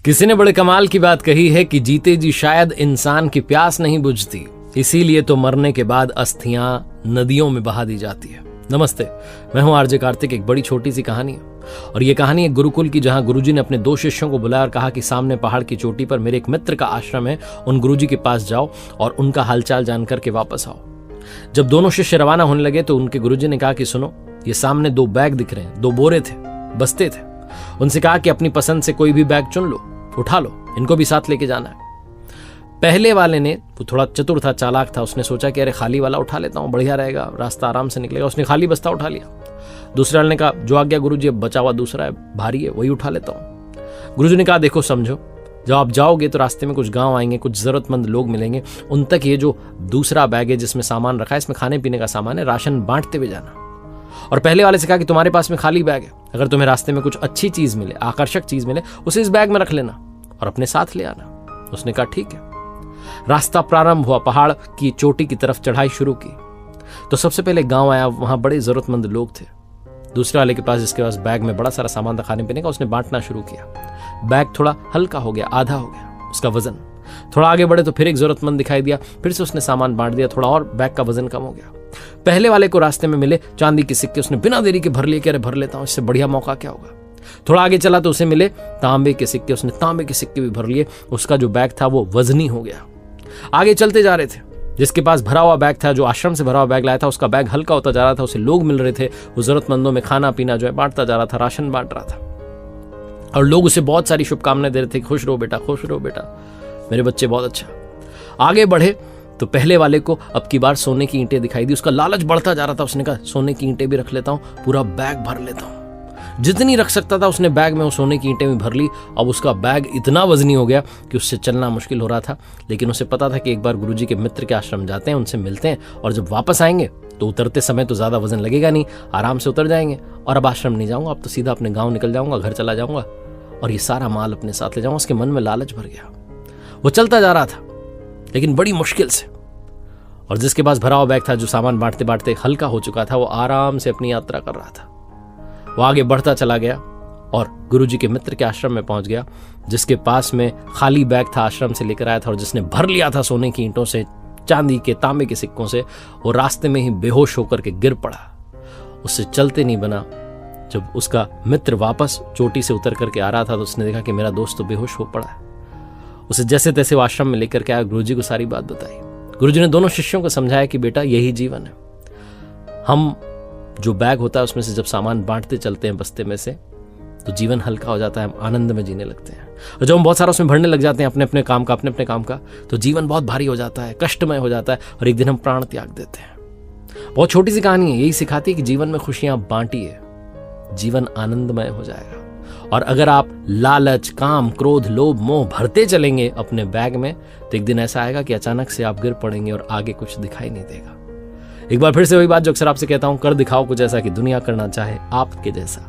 किसी ने बड़े कमाल की बात कही है कि जीते जी शायद इंसान की प्यास नहीं बुझती, इसीलिए तो मरने के बाद अस्थियां नदियों में बहा दी जाती है। नमस्ते, मैं हूं आरजे कार्तिक। एक बड़ी छोटी सी कहानी है और ये कहानी एक गुरुकुल की, जहां गुरुजी ने अपने 2 शिष्यों को बुलाया और कहा कि सामने पहाड़ की चोटी पर मेरे एक मित्र का आश्रम है, उन गुरुजी के पास जाओ और उनका हालचाल जानकर के वापस आओ। जब दोनों शिष्य रवाना होने लगे तो उनके गुरुजी ने कहा कि सुनो, ये सामने 2 बैग दिख रहे हैं, 2 बोरे थे, बस्ते थे। उनसे कहा कि अपनी पसंद से कोई भी बैग चुन लो, उठा लो, इनको भी साथ लेके जाना है। पहले वाले ने, वो थोड़ा चतुर था, चालाक था, उसने सोचा कि अरे खाली वाला उठा लेता हूँ, बढ़िया रहेगा, रास्ता आराम से निकलेगा। उसने खाली बस्ता उठा लिया। दूसरे वाले ने कहा जो आज्ञा गुरुजी, अब बचा हुआ दूसरा है, भारी है, वही उठा लेता हूँ। गुरुजी ने कहा देखो समझो, जब आप जाओगे तो रास्ते में कुछ गांव आएंगे, कुछ जरूरतमंद लोग मिलेंगे, उन तक ये जो दूसरा बैग है जिसमें सामान रखा है, इसमें खाने पीने का सामान है, राशन बांटते हुए जाना। और पहले वाले से कहा कि तुम्हारे पास में खाली बैग है, अगर तुम्हें रास्ते में कुछ अच्छी चीज मिले, आकर्षक चीज मिले, उसे इस बैग में रख लेना और अपने साथ ले आना। उसने कहा ठीक है। रास्ता प्रारंभ हुआ, पहाड़ की चोटी की तरफ चढ़ाई शुरू की तो सबसे पहले गांव आया, वहां बड़े जरूरतमंद लोग थे। दूसरे वाले के पास, जिसके पास बैग में बड़ा सारा सामान था खाने पीने का, उसने बांटना शुरू किया। बैग थोड़ा हल्का हो गया, आधा हो गया उसका वजन। थोड़ा आगे बढ़े तो फिर एक जरूरतमंद दिखाई दिया, फिर से उसने सामान बांट दिया, थोड़ा और बैग का वजन कम हो गया। पहले वाले को रास्ते में मिले चांदी के सिक्के, उसने बिना देरी के भर लिए कि अरे भर लेता हूं, इससे बढ़िया मौका क्या होगा। थोड़ा आगे चला तो उसे मिले तांबे के सिक्के, उसने तांबे के सिक्के भी भर लिए। उसका जो बैग था वो वजनी हो गया। आगे चलते जा रहे थे, जिसके पास भरा हुआ बैग था, जो आश्रम से भरा हुआ बैग लाया था, उसका बैग हल्का होता जा रहा था। उसे लोग मिल रहे थे, वो जरूरतमंदों में खाना पीना जो है बांटता जा रहा था, राशन बांट रहा था और लोग उसे बहुत सारी शुभकामनाएं दे रहे थे, खुश रहो बेटा, खुश रहो बेटा, मेरे बच्चे बहुत अच्छा। आगे बढ़े तो पहले वाले को अब की बार सोने की ईंटें दिखाई दी। उसका लालच बढ़ता जा रहा था। उसने कहा सोने की ईंटें भी रख लेता हूं, पूरा बैग भर लेता हूं। जितनी रख सकता था उसने बैग में वो सोने की ईंटें भी भर ली। अब उसका बैग इतना वजनी हो गया कि उससे चलना मुश्किल हो रहा था। लेकिन उसे पता था कि एक बार गुरुजी के मित्र के आश्रम जाते हैं, उनसे मिलते हैं और जब वापस आएंगे तो उतरते समय तो ज्यादा वजन लगेगा नहीं, आराम से उतर जाएंगे। और अब आश्रम नहीं जाऊंगा, अब तो सीधा अपने गाँव निकल जाऊंगा, घर चला जाऊंगा और ये सारा माल अपने साथ ले जाऊंगा। उसके मन में लालच भर गया। वो चलता जा रहा था लेकिन बड़ी मुश्किल से, और जिसके पास भरा हुआ बैग था, जो सामान बांटते बांटते हल्का हो चुका था, वो आराम से अपनी यात्रा कर रहा था। वो आगे बढ़ता चला गया और गुरुजी के मित्र के आश्रम में पहुंच गया, जिसके पास में खाली बैग था, आश्रम से लेकर आया था और जिसने भर लिया था सोने की ईंटों से, चांदी के, तांबे के सिक्कों से। वो रास्ते में ही बेहोश होकर के गिर पड़ा। उससे चलते नहीं बना। जब उसका मित्र वापस चोटी से उतर करके आ रहा था तो उसने देखा कि मेरा दोस्त तो बेहोश हो पड़ा है। उसे जैसे तैसे वो आश्रम में लेकर के आया, गुरुजी को सारी बात बताई। गुरुजी ने दोनों शिष्यों को समझाया कि बेटा यही जीवन है। हम जो बैग होता है उसमें से जब सामान बांटते चलते हैं बस्ते में से, तो जीवन हल्का हो जाता है, हम आनंद में जीने लगते हैं। और जब हम बहुत सारा उसमें भरने लग जाते हैं अपने अपने काम का, तो जीवन बहुत भारी हो जाता है, कष्टमय हो जाता है और एक दिन हम प्राण त्याग देते हैं। बहुत छोटी सी कहानी है, यही सिखाती है कि जीवन में खुशियां बांटिए, जीवन आनंदमय हो जाएगा। और अगर आप लालच, काम, क्रोध, लोभ, मोह भरते चलेंगे अपने बैग में, तो एक दिन ऐसा आएगा कि अचानक से आप गिर पड़ेंगे और आगे कुछ दिखाई नहीं देगा। एक बार फिर से वही बात जो अक्सर आपसे कहता हूं, कर दिखाओ कुछ ऐसा कि दुनिया करना चाहे आपके जैसा।